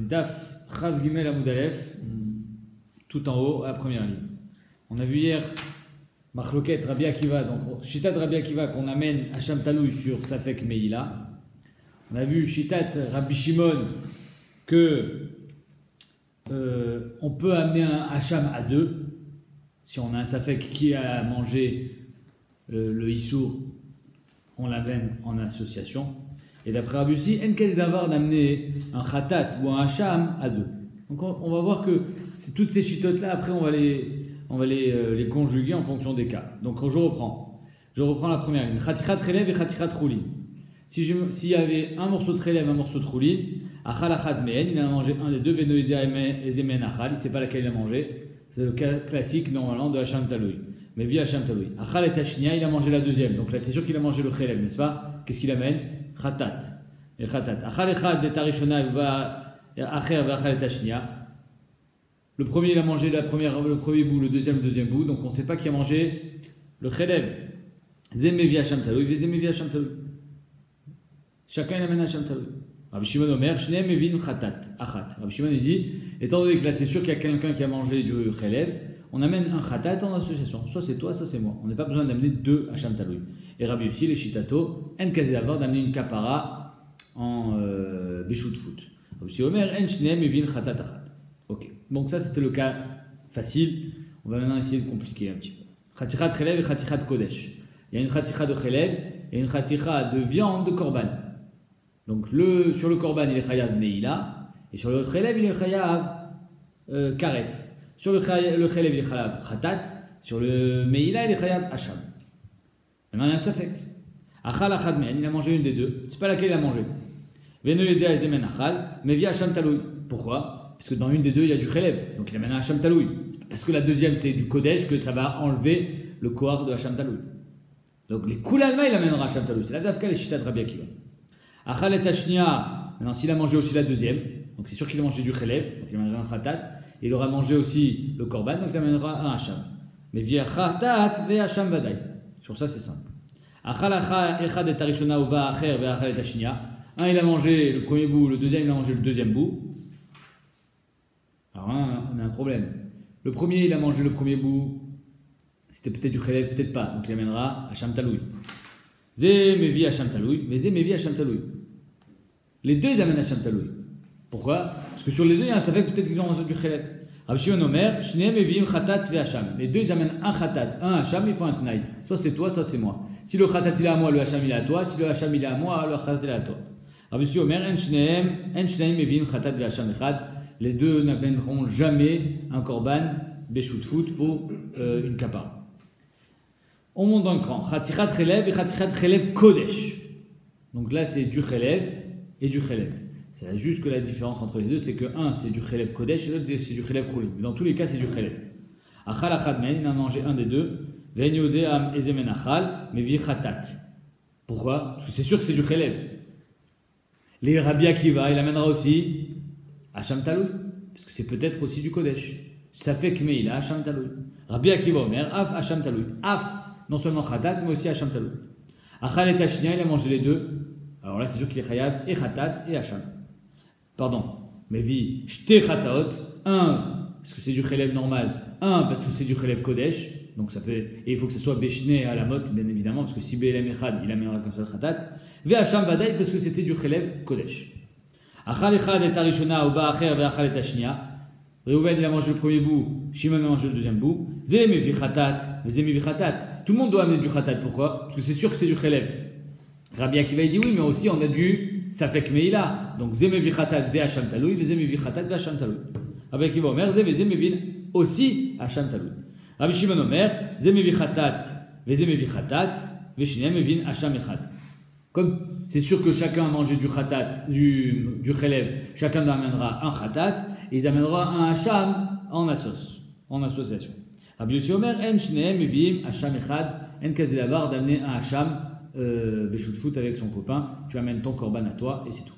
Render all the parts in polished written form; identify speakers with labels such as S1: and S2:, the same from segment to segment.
S1: Daf Chav Gimel Amud Aleph, tout en haut, à la première ligne. On a vu hier Machloket Rabbi Akiva, donc Shitat Rabbi Akiva qu'on amène Hacham Talouy sur Safek Meila. On a vu Shitat Rabbi Shimon que on peut amener un Hacham à deux si on a un Safek qui a mangé le Issour, on l'amène en association. Et d'après Rabbi Yossi, en cas d'avoir d'amener un Khatat ou un Hacham à deux. Donc on va voir que toutes ces chitotes-là, après on va les conjuguer en fonction des cas. Donc je reprends la première ligne. Khatichat Chelev et Khatichat Choulin. S'il y avait un morceau de Chelev, un morceau de Choulin, Achal Achad Mehen, il a mangé un des deux, Venoïdea et Zemen Achal, il ne sait pas laquelle il a mangé. C'est le cas classique normalement de Hacham Talouy. Mais via Hacham Talouy. Achal et Tashnia, il a mangé la deuxième. Donc là c'est sûr qu'il a mangé le Chelev, n'est-ce pas? Qu'est-ce qu'il amène? Khatat. Et Khatat. Achal Echad et Tarishona va Acher va Achal et Tashnia. Le premier, il a mangé le premier bout, le deuxième bout, donc on ne sait pas qui a mangé le Chelev. Zemevi Hacham Talouy, Zemevi Hacham Talouy. Chacun il amène Hacham Talouy. Rabbi Shimon Omer, Shneem Mevin Khatat, Achat. Rabbi Shimon il dit, étant donné que là c'est sûr qu'il y a quelqu'un qui a mangé du Chelev, on amène un Khatat en association. Soit c'est toi, soit c'est moi. On n'a pas besoin d'amener deux Hacham Talouy. Et Rabbi Yossi, les Shitato, En Kazé d'avoir d'amener une Kapara en Béchout Foot. Rabbi Yossi Omer, En Shneem Mevin Khatat Achat. Ok. Donc ça c'était le cas facile. On va maintenant essayer de compliquer un petit peu. Khatichat Chelev et Khatichat Kodesh. Il y a une Khatichat de Chelev et une Khatichat de viande de Korban. Donc sur le Korban il est Chayav Neila et sur le Chelev il est Chayav Karet. Sur le Chelev il est Chayav Khatat. Sur le Meila il est Chayav Hacham. Maintenant il y a un Safek. Achal Achad Mehen, il a mangé une des deux. C'est pas laquelle il a mangé. Venoïdea Zemen Achal, mais via Hacham Talouy. Pourquoi? Parce que dans une des deux, il y a du Chelev. Donc il amène un Hacham Talouy. Parce que la deuxième, c'est du Kodesh que ça va enlever le Kohar de Hacham Talouy. Donc les Koulalma, il amènera Hacham Talouy. C'est la Davka, les Shitat Rabbi Akiva. Achal et Tashnia, maintenant s'il a mangé aussi la deuxième, donc c'est sûr qu'il a mangé du Chelev, donc il amènera un Khatat. Il aura mangé aussi le Korban, donc il amènera un Hacham. Mais via Khatat, ve Hacham Vadaï. Sur ça, c'est simple. Achal Echad et Tarishona Uba Acher, ve Achal et Tashnia. Un, il a mangé le premier bout, le deuxième, il a mangé le deuxième bout. Alors là, on a un problème. Le premier, il a mangé le premier bout. C'était peut-être du Chelev, peut-être pas. Donc il amènera Hacham Talouy. Zé Mevi Hacham Talouy. Mais Zé Mevi Hacham Talouy. Les deux, ils amènent Hacham Talouy. Pourquoi? Parce que sur les deux, il y a un Safek, peut-être qu'ils ont mangé du Chelev. Rabbi Shimon Omer, Shneem Mevim Khatat ve Hacham. Les deux, ils amènent un Khatat, un Hacham, ils font un Tnaï. Soit c'est toi, soit c'est moi. Si le Khatat il est à moi, le Hacham il est à toi. Si le Hacham il est à moi, le Khatat il est à toi. Rabbi Shimon Omer, En Shneem Mevim Khatat ve Hacham Echad. Les deux n'amèneront jamais un korban béchout foot pour une kapara. On monte d'un cran. Khatichat Chelev et Khatichat Chelev Kodesh. Donc là, c'est du Chelev et du Chelev. C'est juste que la différence entre les deux, c'est que un, c'est du Chelev Kodesh et l'autre, c'est du Chelev Choulin. Dans tous les cas, c'est du Chelev. Achal Achad Men, il a mangé un des deux. Ve'nyode am ezemen achal, mais vi Khatat. Pourquoi? Parce que c'est sûr que c'est du Chelev. Les Rabbi Akiva, il amènera aussi Hacham Talouy, parce que c'est peut-être aussi du Kodesh. Ça fait que Meila, Hacham Talouy. Rabbi Akiva Omer, Af Hacham Talouy. Af, non seulement Khatat, mais aussi Hacham Talouy. Achal et Tashnia, il a mangé les deux. Alors là, c'est sûr qu'il est Chayav et Khatat et Hacham. Pardon, mais vi Shte Khataot, un, parce que c'est du Chelev normal, un, parce que c'est du Chelev Kodesh. Donc ça fait, et il faut que ce soit Beshné à la mot, bien évidemment, parce que si Belem Echad, il amènera qu'un seul Khatat. Ve Hacham Vadaï, parce que c'était du Chelev Kodesh. Achal Echad et Tarishona, Uba Acher, ve Achal et Tashnia. Reuven, il a mangé le premier bout, Shimon a mangé le deuxième bout. Zemevi Khatat, Zemevi Khatat. Tout le monde doit amener du Khatat, pourquoi? Parce que c'est sûr que c'est du Chelev. Rabbi Akiva dit oui, mais aussi on a du Safek Meila. Donc Zemevi Khatat, ve Hacham Talouy, Zemevi Khatat, ve Hacham Talouy. Rabbi Akiva Omer, Zemevi aussi Hacham Talouy. Rabbi Shimon Omer, Zemevi Khatat, ve Zemevi Khatat, ve Shneem Mevin Hacham Echad. Comme c'est sûr que chacun a mangé du Khatat, du Chelev, chacun amènera un Khatat, et ils amèneront un Hacham en association. Rabbi Yossi Omer, En Shneem Mevim Hacham Echad, En Kazé d'avoir d'amener un Hacham Béchout Foot avec son copain, tu amènes ton korban à toi, et c'est tout.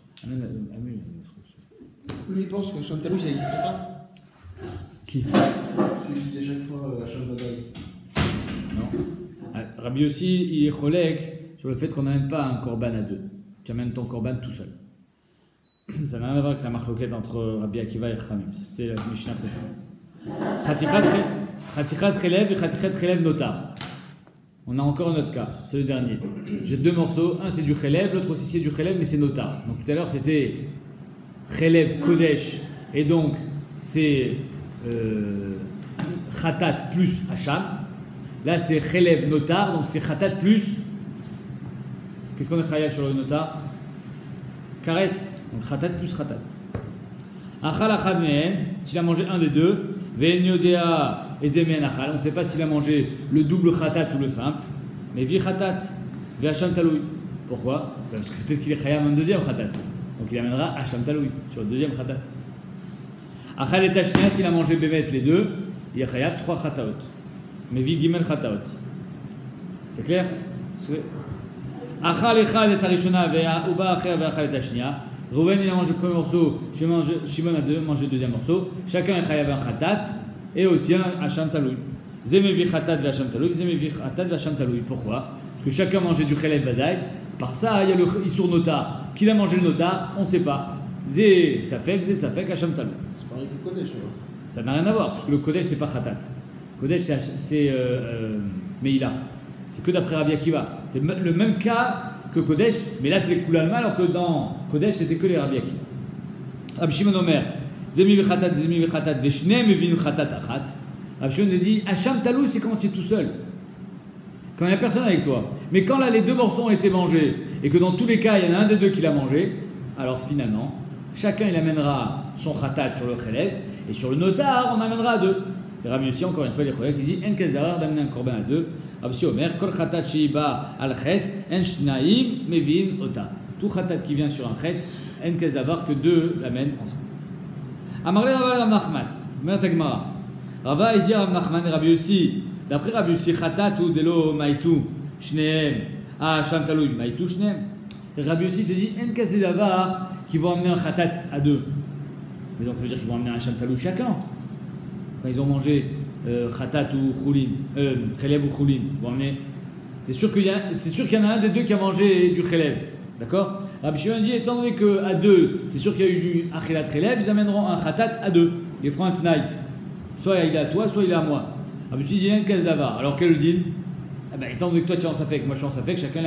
S2: Lui, il pense que Hacham Talouy, ça n'existe pas.
S1: Qui?
S2: Celui qui dit à chaque fois Hacham Vadaï.
S1: Non. Rabbi Yossi, il est cholek sur le fait qu'on n'amène pas un korban à deux. Tu amènes ton korban tout seul. Ça n'a rien à voir avec la marloquette entre Rabbi Akiva et Chachamim. C'était la Mishnah précédente. Chatichat Chelev et Chatichat Chelev Notar. On a encore un autre cas, c'est le dernier. J'ai deux morceaux, un c'est du Chelev, l'autre aussi c'est du Chelev, mais c'est Notar. Donc tout à l'heure c'était Chelev Kodesh, et donc c'est Khatat plus Hacham. Là c'est Chelev Notar, donc c'est Khatat plus. Qu'est-ce qu'on a chayav sur le Notar? Karet. Donc Khatat plus Khatat. Achal achad mehen, s'il a mangé un des deux, ve'en yodea ezemen achal, on ne sait pas s'il a mangé le double Khatat ou le simple, mais vi Khatat, vi Hacham Taloui. Pourquoi? Parce que peut-être qu'il est chayav un deuxième Khatat. Donc il amènera Hacham Taloui sur le deuxième Khatat. Achal et Tashnia, s'il a mangé Bémet les deux, il est chayav 3 Khataot. Mais vi Gimel Khataot. C'est clair? Achal echad et Arishona ve'uba acher ve'achal et Tashnia. Rouven il a mangé le premier morceau, Shimon a mangé le deuxième morceau. Chacun est chayav un Khatat et aussi un Hacham Taloui. Zemevi Khatat ve Hacham Taloui, Zemevi Khatat ve Hacham Taloui. Pourquoi? Parce que chacun mangeait du Chelev Vadaï. Par ça, il y a le Issour Notar. Qui a mangé le Notar? On ne sait pas. Zé Safek, Hacham Taloui.
S2: C'est pareil que le Kodesh alors.
S1: Ça n'a rien à voir, parce que le Kodesh c'est pas Khatat. Kodesh c'est Meïla. C'est que d'après Rabbi Akiva. C'est le même cas que Kodesh, mais là c'est les Koulalma, alors que dans Kodesh c'était que les Rabbi Akiva. Rabbi Shimon Omer, Zemi v'chatat v'shne mevin chatat achat. Rabbi Shimon dit, Hacham Taloui c'est quand tu es tout seul. Quand il n'y a personne avec toi. Mais quand là les deux morceaux ont été mangés, et que dans tous les cas il y en a un des deux qui l'a mangé, alors finalement, chacun il amènera son khatat sur le chelev, et sur le notar on amènera à deux. Et Rabbi Yossi, encore une fois, les cholèques, il dit, en kes d'avoir d'amener un korban à deux. Rabbi Yossi Omer, kol khatat sheiba al chet, en shnaim mevin ota. Tout khatat qui vient sur un chet, en kes d'avoir que deux l'amènent ensemble. Amarle Rava Rav Nachman, Omer Tagmara. Rava il dit Rav Nachman et Rabbi Yossi, d'après Rabbi Yossi, khatat ou delo maitu shneem, Hacham Taloui maitu shneem. Rabbi Yossi te dit, en kes d'avoir qui vont amener un khatat à deux. Mais donc ça veut dire qu'ils vont amener un Hacham Taloui chacun. Quand ils ont mangé Khatat ou Choulin, Chelev ou Choulin, bon, c'est sûr qu'il y en a un des deux qui a mangé du Chelev, d'accord? Rabbi Shimon dit, étant donné qu'à deux, c'est sûr qu'il y a eu du Achelat Chelev, ils amèneront un Khatat à deux, ils feront un Tnaï. Soit il est à toi, soit il est à moi. Rabbi Shimon dit, il y a un Kaz d'Avar. Alors quel le dit? Étant donné que toi tu es en Safek, moi je suis en Safek, chacun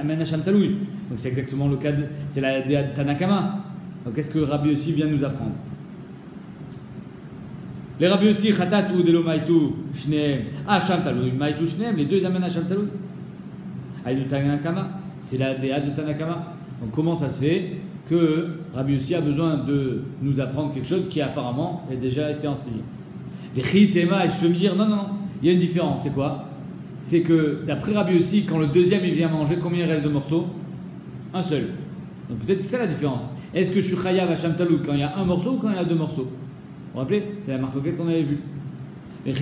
S1: amène Hacham Taloui. Donc c'est exactement le cas c'est la Tanakama. Donc qu'est-ce que Rabbi aussi vient nous apprendre? Les Rabbi aussi, Khatat ou Delo Maitu, Shneem, Hacham Taloui, Maitu Shneem, les deux ils amènent Hacham Taloui. Aïdou Tanakama, c'est la déa de Tanakama. Donc comment ça se fait que Rabbi aussi a besoin de nous apprendre quelque chose qui apparemment a déjà été enseigné? Vechi Tema, et je veux me dire, non, il y a une différence, c'est quoi? C'est que d'après Rabbi aussi, quand le deuxième il vient manger, combien il reste de morceaux? Un seul. Donc peut-être que c'est ça la différence. Est-ce que je suis chayav Hacham Taloui quand il y a un morceau ou quand il y a deux morceaux? Vous vous rappelez? C'est la marloquette qu'on avait vue. Je veux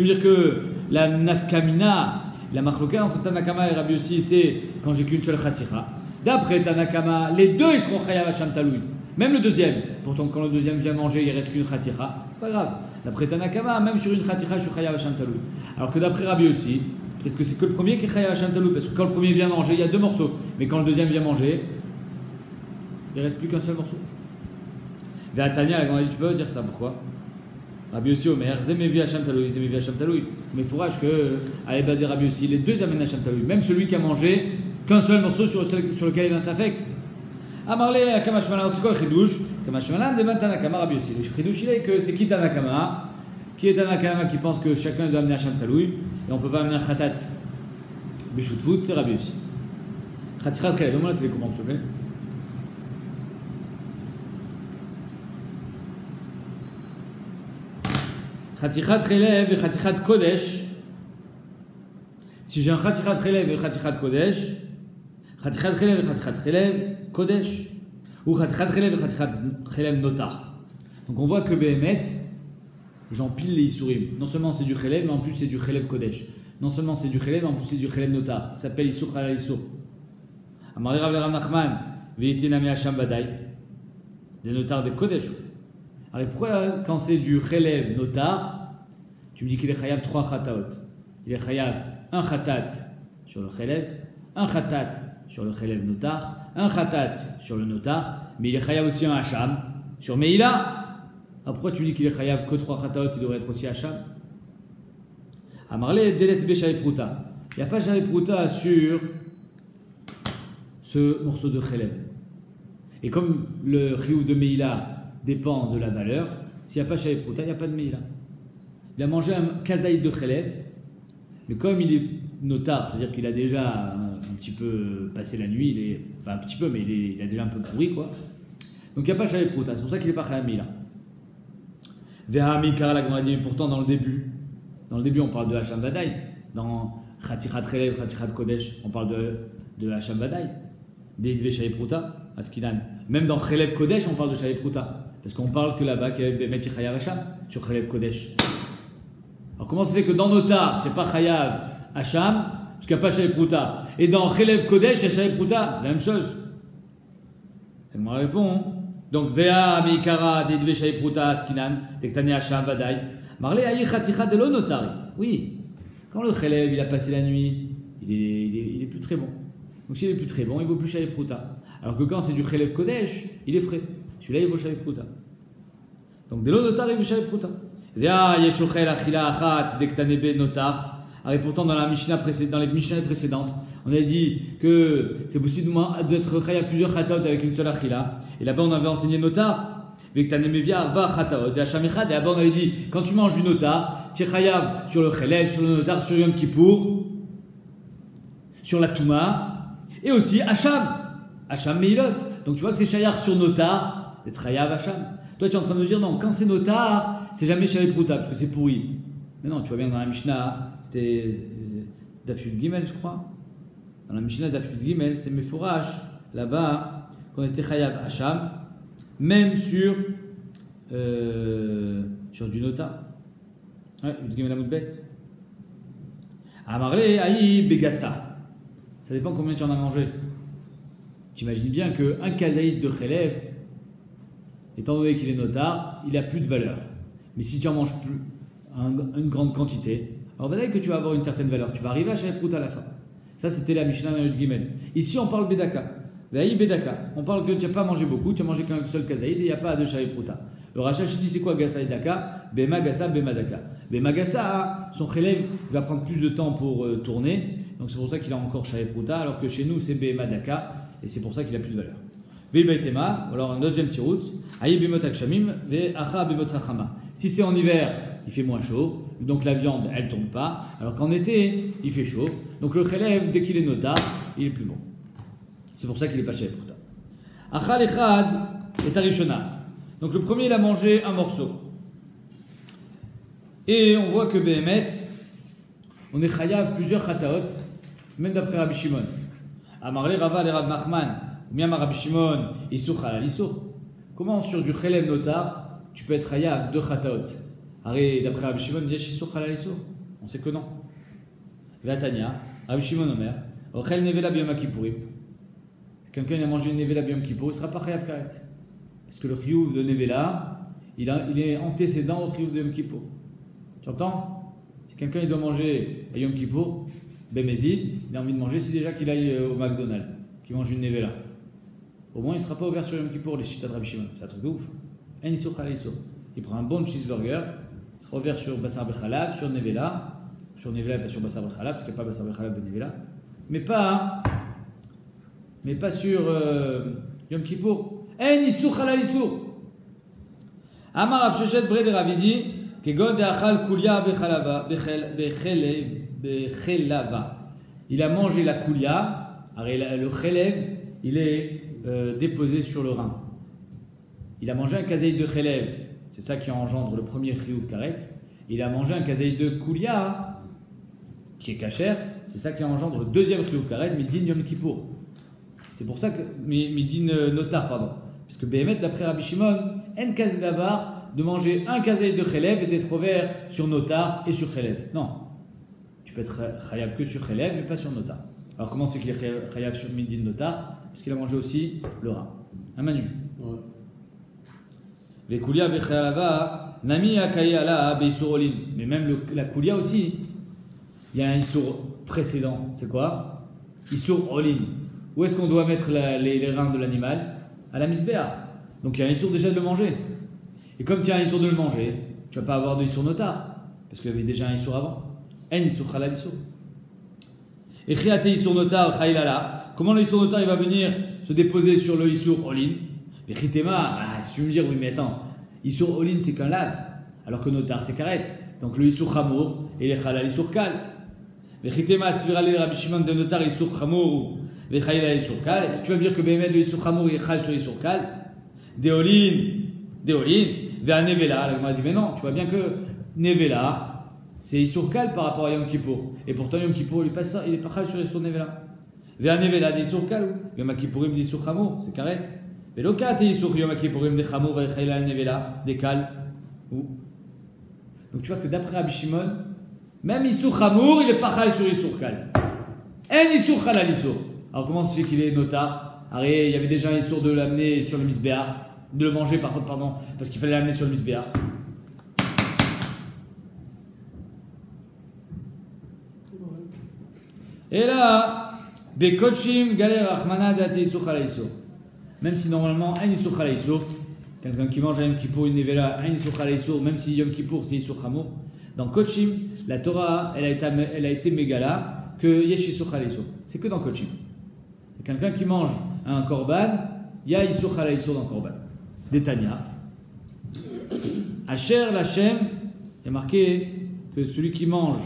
S1: me dire que la nafkamina, la marloquette entre Tanakama et Rabbi Yossi, c'est quand j'ai qu'une seule khaticha. D'après Tanakama, les deux ils seront chayav Hacham Taloui. Même le deuxième. Pourtant, quand le deuxième vient manger, il reste qu'une khaticha. Pas grave. D'après Tanakama, même sur une khaticha, je suis chayav Hacham Taloui. Alors que d'après Rabbi Yossi, peut-être que c'est que le premier qui est chayav Hacham Taloui, parce que quand le premier vient manger, il y a deux morceaux. Mais quand le deuxième vient manger, il ne reste plus qu'un seul morceau. Véatania, la grande dit, tu peux dire ça, pourquoi? Rabbi Yossi Omer, Zemevi Hacham Taloui, Zemevi Hacham Taloui. C'est mes fourrages que, à l'ébadé Rabbi Yossi, les deux amènent Hacham Taloui. Même celui qui a mangé qu'un seul morceau sur lequel il vient Safek. Amarle, Kamashmalan, c'est quoi le chidouche? Kamashmalan, Deman Tanakama, Rabbi Yossi. Le chidouche, il est que c'est qui Tanakama? Qui est Tanakama qui pense que chacun doit amener Hacham Taloui et on ne peut pas amener un Khatat Bishutfout, c'est Rabbi Yossi. Khatichat Chelev, donne-moi la télécommande, s'il te plaît. Chatichat Chelev et Chatichat Kodesh. Si j'ai un Chatichat Chelev et Chatichat Kodesh, Chatichat Chelev et Chatichat Chelev Kodesh, ou Chatichat Chelev et Chatichat Chelev Notar. Donc on voit que Behemet, j'empile les Isurim. Non seulement c'est du Chelev, mais en plus c'est du Chelev Kodesh. Non seulement c'est du Chelev, mais en plus c'est du Chelev Notar. Ça s'appelle Isur Chalal Isur. Amari Rav Nachman, Veiti Nami Hacham Vadaï, des Notars de Kodesh. Alors pourquoi quand c'est du Chelev Notar, tu me dis qu'il est chayav 3 khataot? Il est chayav un khatat sur le Chelev, un khatat sur le Khelev Notar, un Khatat sur le Notar, mais il est Chayav aussi un Hacham sur Meïla. Alors pourquoi tu dis qu'il est Chayav que 3 Khataot, il devrait être aussi Hacham? Amarle Delet Beshaï Pruta. Il n'y a pas Shaï Pruta sur ce morceau de Khelev. Et comme le Chiyuv de Meïla dépend de la valeur, s'il n'y a pas Shaï Pruta, il n'y a pas de Meïla. Il a mangé un kazaïd de Khelev, mais comme il est notar, c'est-à-dire qu'il a déjà un petit peu passé la nuit, il est, pas un petit peu, mais il a déjà un peu pourri, quoi. Donc il n'y a pas Shaï Pruta, c'est pour ça qu'il n'est pas Chayav Meïla. Ve'ami Kara la dit, pourtant dans le début on parle de Hacham Vadaï. Dans Khatichat Khelev, Khatichat Kodesh, on parle de Hacham Vadaï. Deidve Shaï Pruta, Askinan. Même dans Khelev Kodesh, on parle de Shaï Pruta. Parce qu'on parle que là-bas, qu'il y avait Meti Chayav Hacham sur Khelev Kodesh. Alors comment ça fait que dans Notar, tu n'es pas Chayav Hacham, parce qu'il n'y a pas Shaï Pruta, et dans Khelev Kodesh, il y a Shaï Pruta? C'est la même chose. Elle me répond. Donc, Vea Meikara, Deidve Shaï Pruta, Askinan, Tektane Hacham Vadaï. Marle Aïe Khatichat de l'Onotari. Oui, quand le Khelev il a passé la nuit, il est plus très bon. Donc s'il est plus très bon, il vaut plus Shaï Pruta. Alors que quand c'est du Khelev Kodesh, il est frais. Celui-là, il vaut Shaï Pruta. Donc de l'Onotari, il vaut Shaï Pruta. Vea Yeshochel Achila Achat, Dektanebe Notar. Alors pourtant, dans les Mishnah précédentes, on a dit que c'est possible d'être Chayav plusieurs Khatot avec une seule Achila. Et là-bas, on avait enseigné Notar. Et là-bas on avait dit, quand tu manges du notar, tu es chayav sur le Khelev, sur le notar, sur Yom Kippour, sur la Touma, et aussi Hacham Meilot. Donc tu vois que c'est chayav sur notar, c'est chayav Hacham. Toi tu es en train de me dire, non, quand c'est notar, c'est jamais Shaï Pruta, parce que c'est pourri. Mais non, tu vois bien dans la Mishnah, c'était Daf Yud Gimel, je crois. Dans la Mishnah Daf Yud Gimel, c'était Mefourash, là-bas, qu'on était chayav Hacham, même sur du nota. Ouais, Amarle aïe begassa. Ça dépend combien tu en as mangé. Tu imagines bien qu'un kazaïd de Khelev, étant donné qu'il est notar, il a plus de valeur. Mais si tu en manges plus, une grande quantité, alors peut-être que tu vas avoir une certaine valeur. Tu vas arriver à Shaï Pruta à la fin. Ça, c'était la Mishnah Yud Gimel. Ici, on parle Bedaka. On parle que tu n'as pas mangé beaucoup, tu as mangé qu'un seul kazaïd et il n'y a pas de Shaï Pruta. Le Rachash dit c'est quoi Gassa et Daka? Bema Gassa, Bema Daka. Bema Gassa, son Khelev va prendre plus de temps pour tourner, donc c'est pour ça qu'il a encore Shaï Pruta, alors que chez nous c'est Bema Daka et c'est pour ça qu'il a plus de valeur. Ve'baitema, alors un deuxième petit route, Aïe Bemot Akshamim, Ve'acha Bemot Rachama. Si c'est en hiver, il fait moins chaud, donc la viande elle tombe pas, alors qu'en été il fait chaud, donc le Khelev dès qu'il est nota, il est plus bon. C'est pour ça qu'il n'est pas Shaï Pruta. Achal Echad et Arishona. Donc le premier, il a mangé un morceau. Et on voit que Behemet, on est chayav plusieurs chataot, même d'après Rabbi Shimon. Amarle Rava et Rav Nachman, Miam Rabbi Shimon, Isur Chalal Isur. Comment sur du Khelev notar, tu peux être chayav deux chataot? Arrête, d'après Rabbi Shimon, Yesh Isur Chalal Isur. On sait que non. Vatania, Rabbi Shimon Omer, Ochel Nevela Biyom Kippourim. Quelqu'un a mangé une Nevela Biyom Kippour, il ne sera pas chayav karet. Parce que le chiyuv de Nevela, il est antécédent au chiyuv de Yom Kippour. Tu entends? Si quelqu'un doit manger à Yom Kippour, Bémézid, il a envie de manger, c'est déjà qu'il aille au McDonald's, qu'il mange une Nevela. Au moins, il ne sera pas ouvert sur Yom Kippour, les Shita de Rabbi Shimon. C'est un truc de ouf. Il prend un bon cheeseburger, il sera ouvert sur Bassar Bechalab, sur Nevela et pas sur Bassar Bechalab, parce qu'il n'y a pas Bassar Bechalab de Nevela. Mais pas sur Yom Kippour. En isur halal isur. Amar Rav Sheshet Bred Ravidi kegon de achal kulia bechalava bechelava. Il a mangé la kulia. Le chelev, il est déposé sur le rein. Il a mangé un kazaïd de chelev. C'est ça qui engendre le premier chiyuv karet. Il a mangé un kazaïd de kulia qui est kasher. C'est ça qui engendre le deuxième chiyuv karet, midin yom kippour. C'est pour ça que midin notar, pardon. Parce que Behemet, d'après Rabbi Shimon, en kaz davar, de manger un kazaïd de chelev et d'être ouvert sur notar et sur chelev. Non. Tu peux être chayav que sur chelev, mais pas sur notar. Alors comment c'est qu'il est chayav sur midin notar? Parce qu'il a mangé aussi le rein. Un manu. Les koulia bechalava, nami akayala beisurolin. Mais même la koulia aussi, il y a un isur précédent. C'est quoi? Isur olin. où est-ce qu'on doit mettre les reins de l'animal? À la misbéach. Donc il y a un issour déjà de le manger. Et comme tu as un issour de le manger, tu ne vas pas avoir de issour notar, parce qu'il y avait déjà un issour avant. En issour halal issour. Et chiate issour notar chaylala. Comment le issour notar il va venir se déposer sur le issour olin? Et chitema, si tu veux me dire, oui mais attends, issour olin c'est qu'un lave, alors que notar c'est karet. Donc le issour chamour et les halal issour kal. Et chitema, si virale Rabbi Shimon de notar issour chamour et chaylala issour kal. Est-ce que tu vas me dire que Béhémet le issour chamour il est chal sur issour kal? Déolin, vers Nevela. La Gemara dit mais non, tu vois bien que Nevela c'est issour kal par rapport à Yom Kippour. Et pourtant Yom Kippour il est pas chal sur issour Nevela. Vers Nevela dit issour kal ou Yom Kippourim dit issour chamour, c'est karet. Veloka te issour Yom Kippourim de chamour et chaylala Nevela des kal ou. Donc tu vois que d'après Rabbi Shimon, même issour chamour il est pas chal sur issour kal. En issour halal issour. Alors comment se fait qu'il est notar? Il y avait déjà un issour de l'amener sur le misbéach, de le manger pardon, parce qu'il fallait l'amener sur le misbéach. Et là, Bekochim galère Achmana date issour halal issour. Même si normalement un issour halal issour, quelqu'un qui mange un Yom Kippour, une nevela, un issour halal issour, même si Yom Kippour c'est issour chamour, dans Kochim, la Torah elle a été mégala que yesh issour halal issour. C'est que dans Kochim. Quelqu'un qui mange un korban, il y a issour halal issour dans le korban. Détania. Asher Lachem, il y a marqué que celui qui mange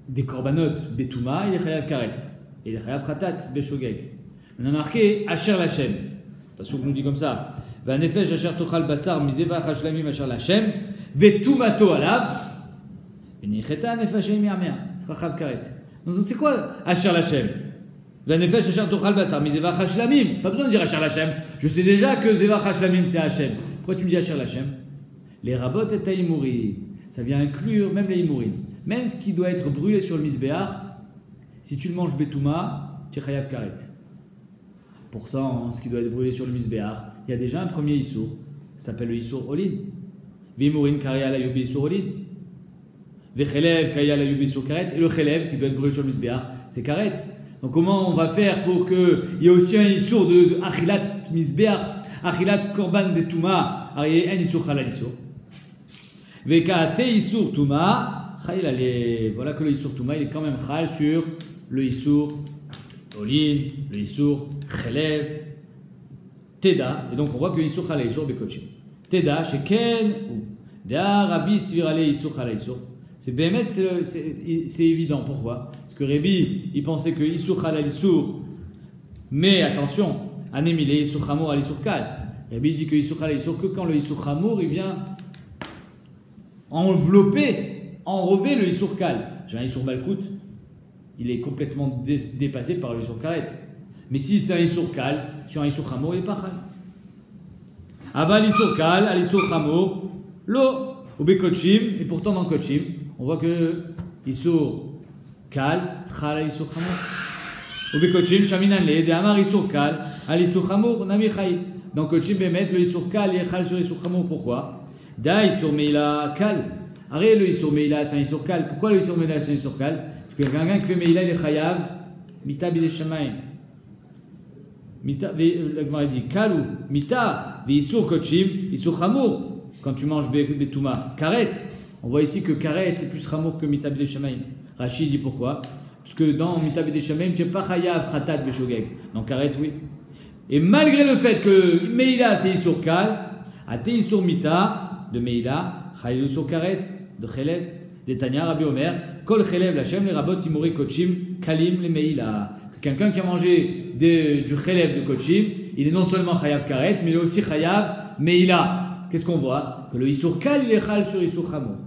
S1: des korbanot betouma, il est chayav karet. Et il est chayav khatat beshogeg. On a marqué Asher Lachem. Parce qu'on nous dit comme ça. Va nefesh asher tochal basar mizeva chashlamim asher Lachem. Vetumato alav. Venicheta nefesh mi'amea. C'est chayav karet. Donc c'est quoi Asher Lachem? Va nefesh asher tochal basar mizeva chashlamim. Pas besoin de dire Asher Lachem. Je sais déjà que zeva chashlamim c'est Hachem. Pourquoi tu me dis Asher Lachem? Les rabot et taïmouri. Ça vient inclure même les imourim. Même ce qui doit être brûlé sur le misbéach, si tu le manges betouma, tu es chayav karet. Pourtant, ce qui doit être brûlé sur le misbéach, il y a déjà un premier issour, ça s'appelle le issour olin. Vimourin kaya la yubi issour olin. Vechelev kaya la yubi issour karet. Et le chelev qui doit être brûlé sur le misbéach, c'est karet. Donc comment on va faire pour qu'il y ait aussi un issour de achilat misbéach, achilat korban betouma, un issour halal issour. Vekate issour touma. Voilà que le issour touma il est quand même chal sur le issour olin, le issour chelev, teda. Et donc on voit que issour halal issour bekochim. Teda sheken ou da rabbi svirale issour halal issour. C'est bémet, c'est évident. Pourquoi? Parce que Rabbi il pensait que issour halal issour, mais attention, anemile issour chamour al issour kal. Rabbi dit que issour halal issour que quand le issour chamour il vient enrober le issour kal. J'ai un issour malkout, il est complètement dépassé par le issour karet. Mais si c'est un issour kal, sur un issour chamour, il est pas chal. Aval issour kal, al issour chamour, l'eau, au bekochim, et pourtant dans kochim, on voit que issour kal, chal al issour chamour. Au bekochim, shaminan le, de amar issour kal, al issour chamour, nami chai. Dans kochim, bemet, le issour kal, il est chal sur issour chamour. Pourquoi? Da issour meila kal. Arrête le issour meila, c'est un issour kal. Pourquoi le issour meila, c'est un issour kal? Parce que quelqu'un qui fait meila, il est chayav, mita bide shamayim. Mita, la Gemara dit kalou, mita, ve issour kochim, issour chamour. Quand tu manges betouma, karet. On voit ici que karet c'est plus chamour que mita bide shamayim. Rachid dit pourquoi? Parce que dans mita bide shamayim, tu n'es pas chayav khatat beshogeg. Dans karet, oui. Et malgré le fait que meila c'est issour kal, à te issour mita de meila, chayav issour karet. De chelev, de Tanya, Rabbi Omer, kol chelev lachem, les rabot imori kochim, kalim le meila. Quelqu'un qui a mangé du chelev de kochim, il est non seulement chayav karet, mais il est aussi chayav meila. Qu'est-ce qu'on voit? Que le issour kal, il est chal sur issour chamour.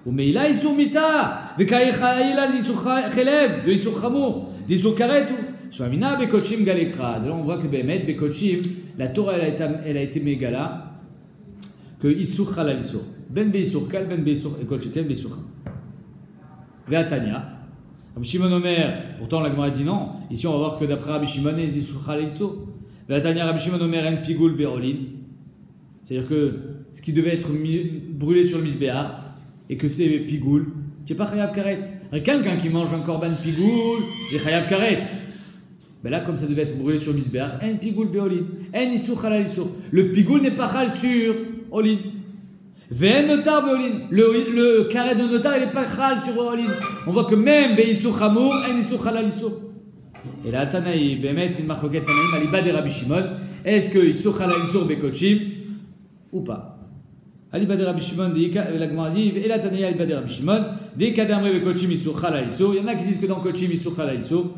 S1: Ou meila issour mita, vekaï chayaila l'issour chelev, de issour chamour, d'issour karet ou. Shvamina bekochim galekra. De là on voit que Béhémet, bekochim, la Torah elle a été mégala, que issour halal issour. Ben beissour kal, ben beissour, et kol sheken beissour. Ve'atania. Rabbi Shimon Omer, pourtant la Gemara dit non. Ici on va voir que d'après Rabbi Shimon, il dit sur halal issour. Ve'atania, Rabbi Shimon Omer, en pigoul be'olin. C'est-à-dire que ce qui devait être brûlé sur le misbéach, et que c'est pigoul, tu n'es pas chayav karet. Quelqu'un qui mange un korban pigoul, il est chayav karet. Ben là, comme ça devait être brûlé sur Misbeach, en pigoul beolin, en isur halal isur. Le pigoul n'est pas halal sur olin. Ven notar beolin. Le karet de notar, il n'est pas halal sur olin. On voit que même beisur chamour, en isur halal isur. Et là, Tanaï, Bemet, c'est une marloquette Tanaïm, Aliba de Rabbi Shimon. Est-ce que isur halal isur bekochim ou pas? Aliba de Rabbi Shimon, la Gemara dit, et là, Tanaï, Aliba de Rabbi Shimon, des kadamre bekochim isur halal isur. Il y en a qui disent que dans kochim isur halal isur.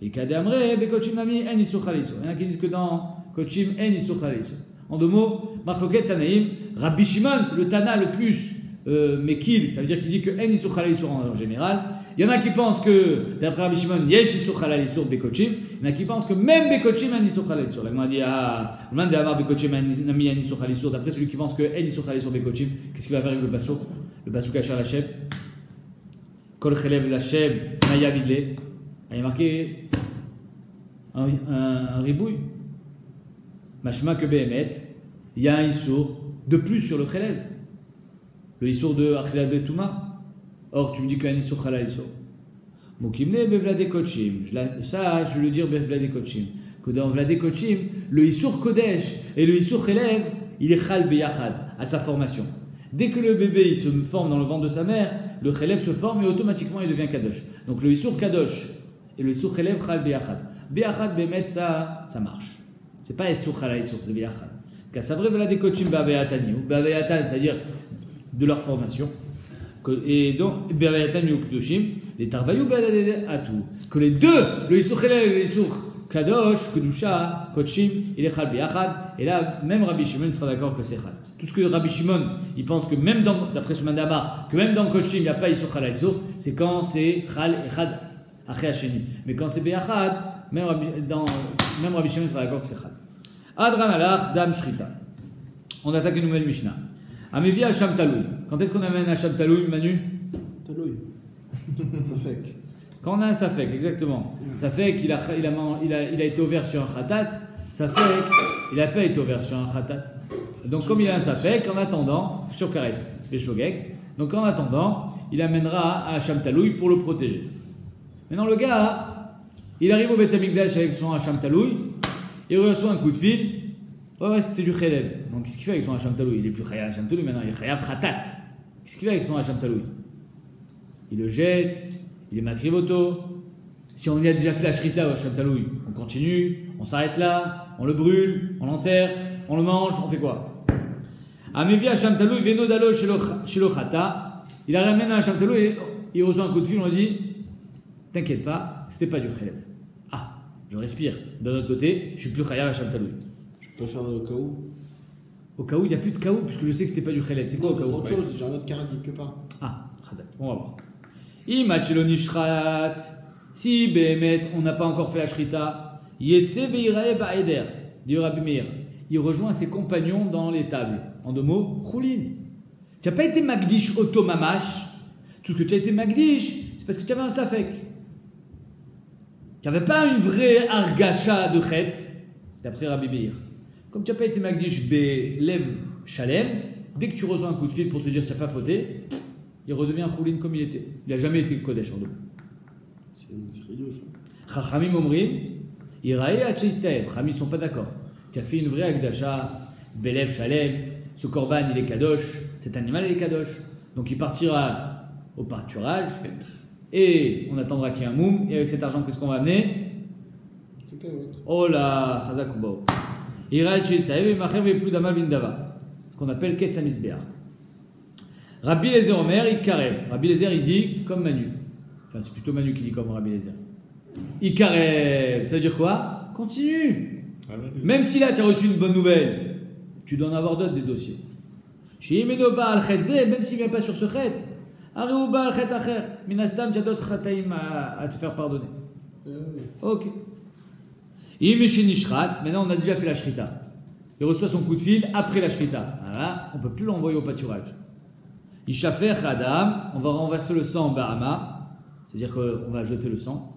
S1: Et kadamre bekochim nami en isur halal isur. Il y en a qui disent que dans kochim en isur halal isur. En deux mots, marloquette Tanaïm, Rabbi Shimon, c'est le Tana le plus mekil, ça veut dire qu'il dit que en isur halal isur en général. Il y en a qui pensent que, d'après Rabbi Shimon, yesh isur halal isur bekochim. Il y en a qui pensent que même bekochim en isur halal isur. La Gemara dit, le man de amar bekochim nami en isur halal isur. D'après celui qui pense que en isur halal isur bekochim, qu'est-ce qu'il va faire avec le pasuk? Le pasuk achar Hashem. Kol chelev l'Hashem maya vidle. Il y a marqué un ribouille. Mashma que behemet. Il y a un isur de plus sur le chelev. Le isur de achilat betuma. Or, tu me dis qu'un isur halal isur. Mokimne bevlade kochim. Ça, je veux le dire bevlade kochim. Que dans vlade kochim, le isur kodesh et le isur chelev, il est chal beyachad à sa formation. Dès que le bébé il se forme dans le ventre de sa mère, le chelev se forme et automatiquement il devient kadosh. Donc le isur kadosh et le isur chelev chal beyachad. Beyachad bemet ça marche. C'est pas isur halal isur, c'est beyachad. Kasavre vlade kochim baveyatani ou baveyatan, c'est-à-dire de leur formation. Et donc, les tarvayou atou. Que les deux, le isur chelev et le isur kadosh, kedusha, kochim, il est chal biyachad. Et là, même Rabbi Shimon sera d'accord que c'est chal. Tout ce que Rabbi Shimon, il pense que même dans, d'après ce mandama, que même dans kochim, il n'y a pas isur halal isur, c'est quand c'est chal echad achei hasheni. Mais quand c'est biyachad, même Rabbi Shimon sera d'accord que c'est chal. Adran alach dam shrita. On attaque une nouvelle Mishnah. Amevi Hacham Taloui. Quand est-ce qu'on amène Hacham Taloui, Manu?
S2: Taloui. Safek.
S1: Quand on a un Safek, exactement. Safek, il a été ouvert sur un Khatat. Safek, il n'a pas été ouvert sur un Khatat. Donc, comme il a un Safek, en attendant, sur Karet, les Shogek, donc en attendant, il amènera à Hacham Taloui pour le protéger. Maintenant, le gars, il arrive au Beth Amikdash avec son Hacham Taloui, il reçoit un coup de fil. Ouais, c'était du Chelev. Donc, qu'est-ce qu'il fait avec son Hacham Taloui? Il est plus Chayav Hacham Taloui maintenant, il est Chayav Khatat. Qu'est-ce qu'il fait avec son Hacham Taloui? Il le jette, il est makrivoto. Si on lui a déjà fait la shrita au Hacham Taloui, on continue, on s'arrête là, on le brûle, on l'enterre, on le mange, on fait quoi? Amevi Hacham Taloui, veno dalo shelo Khata. Il a ramené un Hacham Taloui et il reçoit un coup de fil, on lui dit t'inquiète pas, c'était pas du Chelev. Ah, je respire. D'un autre côté, je suis plus Chayav Hacham Taloui.
S2: Je peux faire au cas où.
S1: Au cas où, il n'y a plus de cas où, puisque je sais que c'était pas du Chelev. C'est quoi au cas où?
S2: Autre chose, j'ai un autre karadit que pas.
S1: Ah, Khazak, on va voir. Imacheloni shrat. Si Behemet, on n'a pas encore fait la shrita, Yetse veirae ba'eder, dit Rabbi Meir. Il rejoint ses compagnons dans les tables. En deux mots, Choulin. Tu n'as pas été Magdish Oto Mamash. Tout ce que tu as été Magdish, c'est parce que tu avais un Safek. Tu n'avais pas une vraie Argacha de Chet, d'après Rabbi Meir. Comme tu n'as pas été Magdish Belev Shalem, dès que tu reçois un coup de fil pour te dire que tu n'as pas fauté, il redevient Choulin comme il était. Il n'a jamais été Kodesh en deux.
S2: C'est idiot ça.
S1: Chachamim Omrim, Irae Hachistael. Chachamim ne sont pas d'accord. Tu as fait une vraie Agdasha, Belev Shalem, ce korban il est Kadosh, cet animal il est Kadosh. Donc il partira au pâturage et on attendra qu'il y ait un moum. Et avec cet argent, qu'est-ce qu'on va amener? Oh là, Chazak Ubao. Irae Hachistael, et Macher Veplu Damal Vindava. Ce qu'on appelle Ketzamisbeach. Rabbi Eliezer Omer, il karev. Rabbi Eliezer, il dit comme Manu. Enfin, c'est plutôt Manu qui dit comme Rabbi Eliezer. Il karev. Ça veut dire quoi? Continue. Même si là, tu as reçu une bonne nouvelle, tu dois en avoir d'autres des dossiers. Même s'il ne vient pas sur ce chet, Minastam, tu as d'autres chataïm à te faire pardonner. Ok. Maintenant, on a déjà fait la shrita. Il reçoit son coup de fil après la shrita. Voilà, on ne peut plus l'envoyer au pâturage. Ishafer Adam, on va renverser le sang en Bahama, c'est-à-dire qu'on va jeter le sang.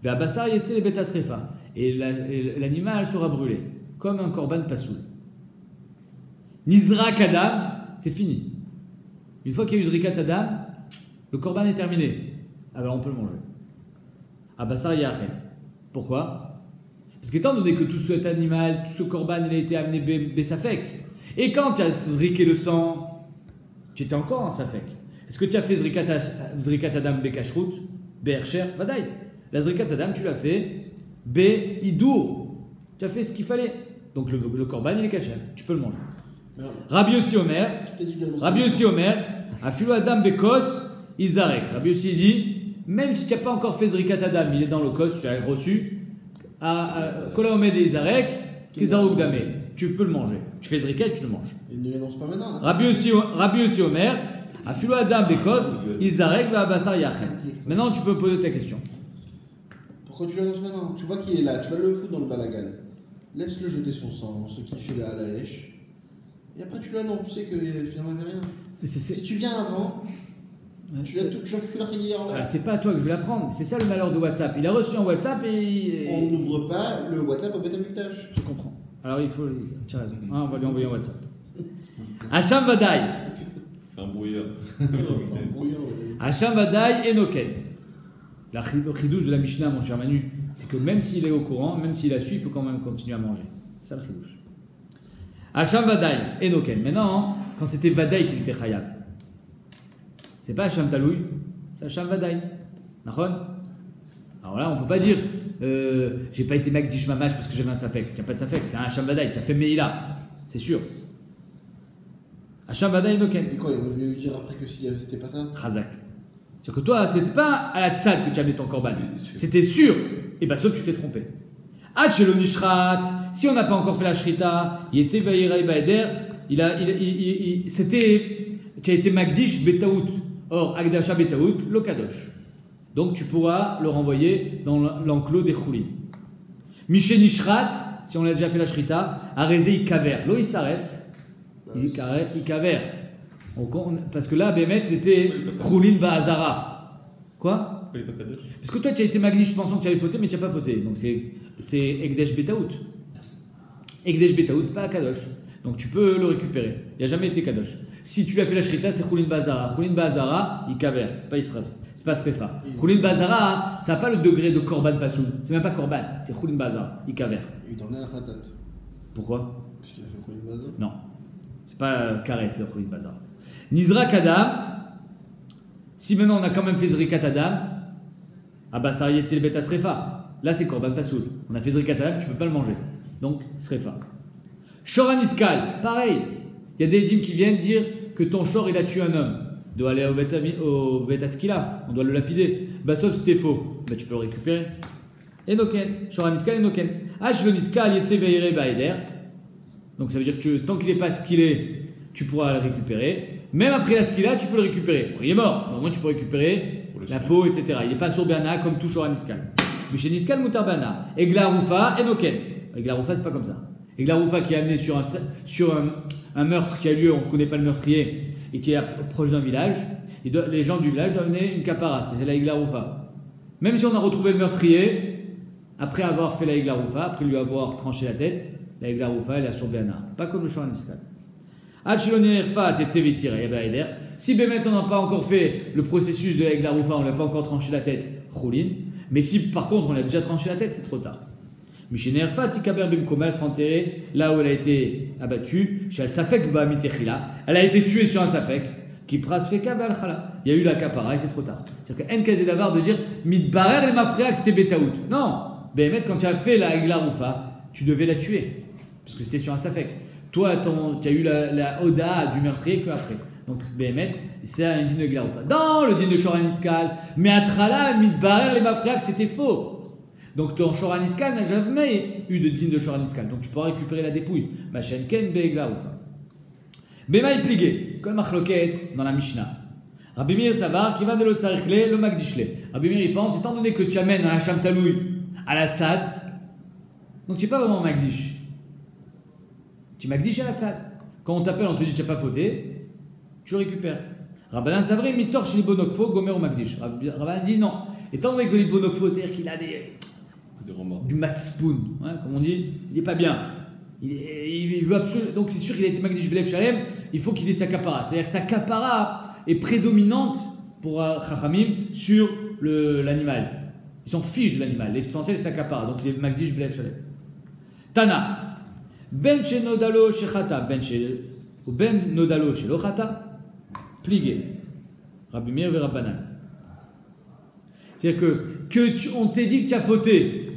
S1: Ve'abasar yetse les betasrefa, et l'animal sera brûlé, comme un korban pasoul. Nizrak Adam, c'est fini. Une fois qu'il y a eu Zrikat Adam, Le korban est terminé. Ah ben on peut le manger. Ah bah ça, yachem. Pourquoi? Parce qu'étant donné que tout cet animal, tout ce korban, il a été amené besafek. Et quand tu as zriqué le sang, tu étais encore en safek. Est-ce que tu as fait zrikat adam bekashrut, be'ercher, vadaï? La zrikat adam, tu l'as fait be'idour. Tu as fait ce qu'il fallait. Donc le korban, il est caché. Tu peux le manger. Rabbi Yossi Omer, afilo adam bekos, izarek. Rabbi Yossi dit, même si tu n'as pas encore fait zrikat adam, il est dans le kos, tu l'as reçu. Kola omed et izarek, kizarouk dame. Tu peux le manger. Tu fais zrikat, tu le manges.
S2: Il ne l'annonce pas maintenant.
S1: Rabbi Yossi Omer, afilo adam bekos, izarek ve'abasar yachem. Maintenant, tu peux poser ta question.
S2: Pourquoi tu l'annonces maintenant? Tu vois qu'il est là, tu vas le foutre dans le balagan. Laisse-le jeter son sang, ce qui fait la lèche. Et après tu l'annonces, tu sais que finalement il n'y avait rien. Si tu viens avant, tu l'as fait hier là.
S1: C'est pas à toi que je vais l'apprendre, c'est ça le malheur de WhatsApp. Il a reçu un WhatsApp et.
S2: On n'ouvre pas le WhatsApp au Beth Amikdash.
S1: Je comprends. Alors il faut. Tu as raison. On va lui envoyer un WhatsApp. Hacham Vadaï.
S3: Fais un brouillard.
S1: Hacham Vadaï et Noken. Le chidouche de la Mishnah, mon cher Manu, c'est que même s'il est au courant, même s'il a su, il peut quand même continuer à manger. C'est ça le chidouche. Hacham Vadaï et Noken. Maintenant, quand c'était Vadaï qu'il était Chayab, c'est pas Hacham Taloui, c'est Hacham Vadaï. Nachon? Alors là, on peut pas dire j'ai pas été Magdish Mamash parce que j'avais un Safek. Il n'y a pas de Safek, c'est un Hacham Vadaï. Tu as fait Meïla, c'est sûr. Hacham Vadaï et Noken.
S2: Et quoi, il est venu lui dire après que c'était pas ça?
S1: Chazak. C'est-à-dire que toi, c'était pas à la tzad que tu as mis ton korban. C'était sûr. Et bien, sauf que tu t'es trompé. Hachelo Nishrat, si on n'a pas encore fait la shrita, Yetze Vayira Baeder, c'était, tu as été Magdish Betaout. Or, Agdasha Betaout, lo Kadosh. Donc, tu pourras le renvoyer dans l'enclos des Choulin. Miché Nishrat, si on a déjà fait la shrita, Arezé Ikaver. Lo Isaref, Ikaver. Parce que là, Bémet, c'était Choulin Ba'azara. Quoi? Parce que toi, tu as été Magdish pensant que tu avais fauté, mais tu n'as pas fauté. Donc, c'est Egdesh Betaout. Egdesh Betaout, c'est pas la Kadosh. Donc, tu peux le récupérer. Il n'y a jamais été Kadosh. Si tu l'as fait la Shrita, c'est Choulin Ba'azara. Choulin Ba'azara, Ikaver. C'est pas Israël. C'est pas Srefa. Choulin Ba'azara, ça n'a pas le degré de Korban Pasoul. C'est même pas Korban. C'est Choulin Ba'azara, Ikaver.
S2: Il t'en est un khatat.
S1: Pourquoi?
S2: Puisqu'il a fait Choulin Ba'azara.
S1: Non. C'est pas Karet, Choulin Ba'azara. Nizra Kadam, si maintenant on a quand même fait Zrikat Adam, ah bah ça y est, c'est le bêta Srefa. Là c'est Korban Pasoul. On a fait Zrikat Adam, tu peux pas le manger. Donc Srefa. Shoran Iskal, pareil. Il y a des dîmes qui viennent dire que ton shor il a tué un homme. Il doit aller au bêta Skila, on doit le lapider. Bah sauf si c'était faux, bah tu peux le récupérer. Et Noken, Shoran Iskal et Noken. Shlon Iskal Yetse Veire Baeder. Donc ça veut dire que tant qu'il n'est pas skillé, tu pourras le récupérer. Même après la skilla, tu peux le récupérer. Bon, il est mort, mais au moins tu peux récupérer la peau, etc. Il n'est pas sur Bana comme tout Shoran Niskal. Mais chez Niskal, Moutar Bana. Egla Roufa et Noken. Egla Roufa, c'est pas comme ça. Egla Roufa qui est amené sur un meurtre qui a lieu, on ne connaît pas le meurtrier, et qui est proche d'un village. Les gens du village doivent amener une capara. C'est la Egla Roufa. Même si on a retrouvé le meurtrier, après avoir fait la Egla Roufa, après lui avoir tranché la tête, la Egla Roufa, elle est sur Bana. Pas comme le Shoran Niskal. Si Bémet on n'a pas encore fait le processus de la Roufa, on ne l'a pas encore tranché la tête, Choulin. Mais si par contre on l'a déjà tranché la tête, c'est trop tard. Elle sera enterrée là où elle a été abattue. Elle a été tuée sur un safek. Il y a eu la kapara et c'est trop tard. C'est-à-dire que Nkazé d'avar de dire Midbarer les mafréa que c'était Betaout. Non, Bémet quand tu as fait la Roufa, tu devais la tuer. Parce que c'était sur un safek. Toi, tu as eu la Oda du meurtrier qu'après. Donc, Béhémet, c'est un dîne de Glaroufa. Dans le dîne de Shoran Iskal, mais à Trala, Midbarer, les Mafréak, c'était faux. Donc, ton Shoran Iskal n'a jamais eu de dîne de Shoran Iskal. Donc, tu pourras récupérer la dépouille. Machenken, Bé Glaroufa. Béma est pligué. C'est quoi le machloket dans la Mishnah? Rabbi Meir Savar, qui va de l'autre sarichle, le Magdishle. Rabbi Meir, il pense, étant donné que tu amènes un Hacham Taloui à la Tzad, donc tu n'es pas vraiment Magdish. Tu Magdish à la Tzad. Quand on t'appelle, on te dit que tu n'as pas fauté, tu le récupères. Rabbanan Zavri, Mitor chez Libonokfo, Gomer ou Magdish. Rabbanan dit non. Étant donné que Libonokfo, c'est-à-dire qu'il a du matspoun, hein, comme on dit, il n'est pas bien. Il veut absolument. Donc c'est sûr qu'il a été Magdish Belev Shalem, il faut qu'il ait sa kapara. C'est-à-dire que sa kapara est prédominante pour Chachamim sur l'animal. Ils s'en fichent de l'animal. L'essentiel, c'est sa capara. Donc, il est Magdish Belev Shalem. Tana. Ben Nodalo Shechata. Ben Nodalo Shelochata. Pligué. Rabbi Meir ve Rabbanan. C'est-à-dire on t'ait dit que tu as fauté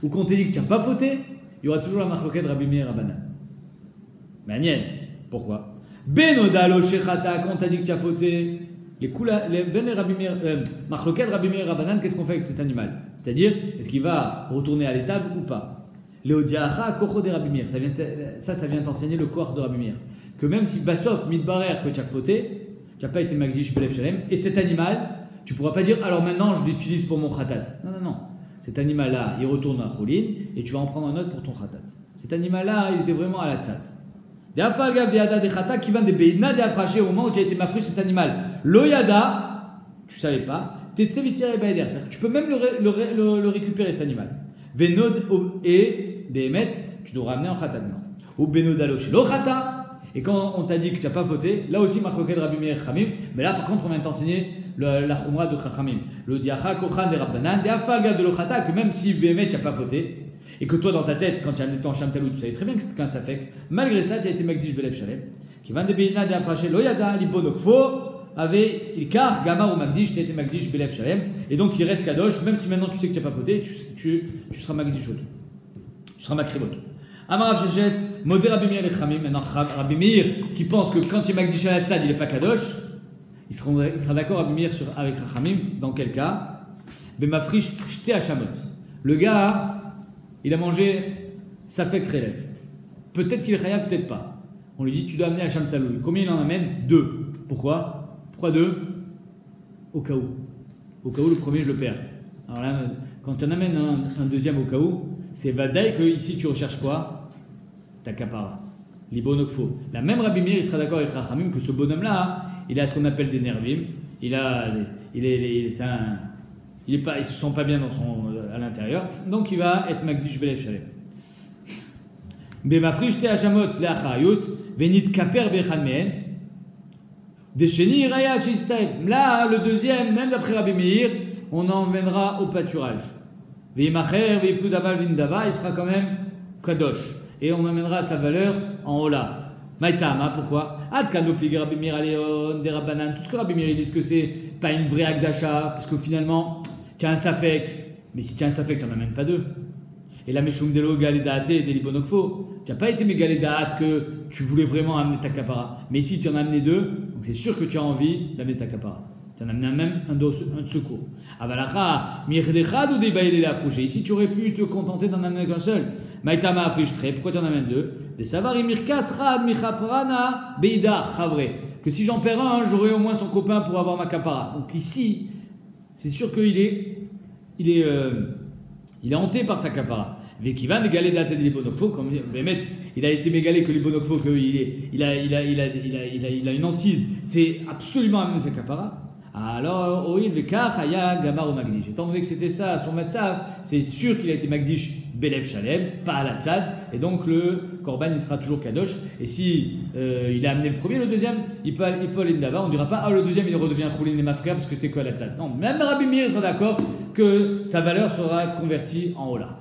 S1: ou qu'on t'ait dit que tu n'as pas fauté, il y aura toujours la marloquette de Rabbi Meir et Rabbanan. Mais Agnel, pourquoi? Ben Nodalo Shechata, quand on t'a dit que tu as fauté, les Ben et Rabbi Meir, marloquette Rabbi Meir et Rabbanan, qu'est-ce qu'on fait avec cet animal? C'est-à-dire, est-ce qu'il va retourner à l'étable ou pas? Léodiacha, Kocho de Rabbi Meir. Ça vient t'enseigner le corps de Rabbi Meir. Que même si Bassof, Midbarer, que tu as fauté, tu n'as pas été Magdish Belev Shalem, et cet animal, tu ne pourras pas dire alors maintenant je l'utilise pour mon khatat. Non. Cet animal-là, il retourne à Choulin et tu vas en prendre un autre pour ton khatat. Cet animal-là, il était vraiment à la tzat. Qui vend des beidna, des afraché au moment où tu as été mafriche cet animal. Loyada, tu ne savais pas, tu peux même le récupérer cet animal. Venod et Behemet, tu dois ramener en khatat. Ou benodalo chez l'ochata. Et quand on t'a dit que tu n'as pas fauté, là aussi, marloquet de Rabbi Meir Chachamim, mais là par contre, on vient t'enseigner la chumra de Chachamim. Le diacha, kochan de Rabbanan, de afalga de l'ochata, que même si Béhémet, tu n'as pas fauté, et que toi dans ta tête, quand tu as amené ton Shamtalou, tu savais très bien que c'était qu'un safek, malgré ça, tu as été Magdish Belev Shalem, qui va de Béhéna de afraché, loyada, libonokfo, avait Ilkar, Gamar ou Magdish, tu as été Magdish Belev Shalem, et donc il reste Kadosh, même si maintenant tu sais que tu n'as pas fauté, tu seras Magdish Oto. Tu seras Makribot. Amarav Shechet, Modé Rabbi Meir et Chachamim, maintenant Rabbi Meir qui pense que quand il est Magdish à la tzad, il n'est pas Kadosh, il sera d'accord Rabbi Meir avec Chachamim, dans quel cas? Bemafrish Shte Hashamot. Le gars, il a mangé Safek Relev. Peut-être qu'il est Chaya, peut-être pas. On lui dit tu dois amener Hacham Taloul. Combien il en amène? 2. Pourquoi 2? Au cas où. Au cas où le premier je le perds. Alors là, quand tu en amènes un deuxième au cas où, c'est Vadaï que ici tu recherches quoi? Ta kapara. Libonokfo. La même Rabbi Meir, il sera d'accord avec Chachamim que ce bonhomme-là, il a ce qu'on appelle des nervim. Il se sent pas bien à l'intérieur. Donc il va être Magdish Belev Shalem. Bemafrish te hachamot leachayut venit kaper bechan mehen. Desheni rayat shistaim. Là, le deuxième, même d'après Rabbi Meir, on emmènera au pâturage. Veimacher veiplu daval vindava, il sera quand même kadosh. Et on amènera sa valeur en Ola. Maïtama, pourquoi? Adkano pligue Rabbi Meir Aléon, des Rabbanan, tout ce que Rabbi Meir disent que c'est pas une vraie acte d'achat, parce que finalement, tu as un safek. Mais si tu as un safek, tu n'en amènes pas 2. Et là, Meshum Delo Galédaate et Delibonokfo, tu n'as pas été Mégalédaate que tu voulais vraiment amener ta kapara. Mais ici, tu en as amené 2, donc c'est sûr que tu as envie d'amener ta kapara. Tu en as amené même un de secours. Avalacha, Mirdechad ou des Baïlé la Frouché. Ici, tu aurais pu te contenter d'en amener qu'un seul. Maïtama Afrishtre, pourquoi tu en amènes 2? Des Savari Mirkas Rad Michaprana Beida Chavre. Que si j'en perds un, j'aurai au moins son copain pour avoir ma kapara. Donc ici, c'est sûr qu'il est hanté par sa kapara. Vekivan égalé date de l'ibonokfo, comme il a été mégalé que l'ibonokfo, qu'il a une hantise, c'est absolument amener sa kapara. Alors, Oil Vekach Haya Gamar ou Magdish. Étant donné que c'était ça, son matzav, c'est sûr qu'il a été Magdish Belev Shalem, pas à la tzad, et donc le korban il sera toujours kadosh. Et si il a amené le premier, le deuxième, il peut aller d'ava, on ne dira pas le deuxième il redevient Choulin et Mafka parce que c'était quoi la tzad. Non, même Rabbi Meir sera d'accord que sa valeur sera convertie en Ola.